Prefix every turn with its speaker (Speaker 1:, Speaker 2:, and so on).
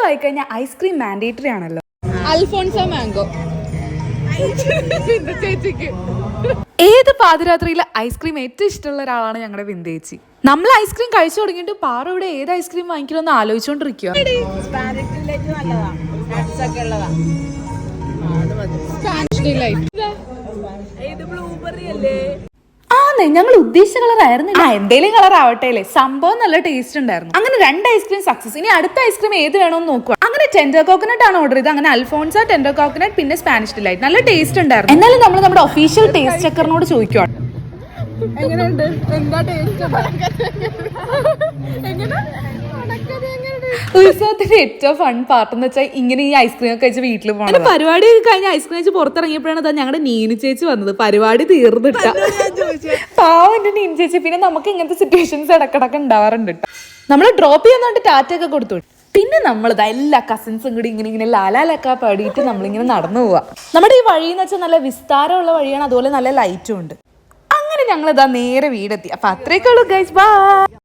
Speaker 1: ആയി കഴിഞ്ഞാൽ ice cream mandatory ആണല്ലോ.
Speaker 2: അൽഫോൺസോ മാംഗോ ചേച്ചിക്ക്.
Speaker 1: ഏത് പാതിരാത്രിയിൽ ഐസ്ക്രീം ഏറ്റവും ഇഷ്ടമുള്ള ഒരാളാണ് ഞങ്ങളുടെ ബിന്ദേച്ചി. നമ്മൾ ഐസ്ക്രീം കഴിച്ചു തുടങ്ങിയിട്ട് പാറു ഇവിടെ ഏത് ഐസ്ക്രീം വാങ്ങിക്കണമെന്ന് ആലോചിച്ചോണ്ടിരിക്കുക. ആന്നേ, ഞങ്ങൾ ഉദ്ദേശിച്ച കളർ ആയിരുന്നു. എന്തേലും കളർ ആവട്ടെ അല്ലേ, സംഭവം നല്ല ടേസ്റ്റ് ഉണ്ടായിരുന്നു. അങ്ങനെ 2 ഐസ്ക്രീം സക്സസ്. ഇനി അടുത്ത ഐസ്ക്രീം ഏത് വേണമെന്ന് നോക്കുക. അങ്ങനെ ടെൻഡർ കോക്കനട്ട് ആണ് ഓർഡർ ചെയ്തത്. അങ്ങനെ അൽഫോൺസ, ടെൻഡർ കോക്കനട്ട്, പിന്നെ സ്പാനിഷ് ഡിലൈറ്റ്. നല്ല ടേസ്റ്റ് ഉണ്ടായിരുന്നു. എന്നാലും നമ്മൾ നമ്മുടെ ഒഫീഷ്യൽ ടേസ്റ്റ് ചെക്കറിനോട് ചോദിക്കുവാണ്,
Speaker 2: എങ്ങനെയുണ്ട്, എന്താ ടേസ്റ്റ്.
Speaker 1: ഉത്സവത്തിന്റെ ഏറ്റവും ഫൺ പാർട്ട് എന്ന് വെച്ചാൽ ഇങ്ങനെ ഈ ഐസ്ക്രീം ഒക്കെ കഴിച്ച് വീട്ടിൽ പോകണം. പരിപാടി കഴിഞ്ഞ ഐസ്ക്രീം കഴിച്ച് പുറത്തിറങ്ങിയപ്പോഴാണ് ഞങ്ങളുടെ നീനു ചേച്ചി വന്നത്. പരിപാടി തീർന്നിട്ട പാവം എന്റെ നീനു ചേച്ചി. പിന്നെ നമുക്ക് ഇങ്ങനത്തെ സിറ്റുവേഷൻസ് ഇടക്കിടക്ക് ഉണ്ടാവാറുണ്ട് കേട്ടോ. നമ്മൾ ഡ്രോപ്പ് ചെയ്യാൻ ടാറ്റൊക്കെ കൊടുത്തു. പിന്നെ നമ്മളിതാ എല്ലാ കസിൻസും കൂടി ഇങ്ങനെ ലാലാലൊക്കെ പാടിയിട്ട് നമ്മളിങ്ങനെ നടന്നു പോവാ. നമ്മുടെ ഈ വഴി എന്ന് വെച്ചാൽ നല്ല വിസ്താരമുള്ള വഴിയാണ്, അതുപോലെ നല്ല ലൈറ്റും ഉണ്ട്. അങ്ങനെ ഞങ്ങളിതാ നേരെ വീടെത്തി. അപ്പൊ അത്രയൊക്കെ ഉള്ളൂ ഗൈസ്, ബൈ.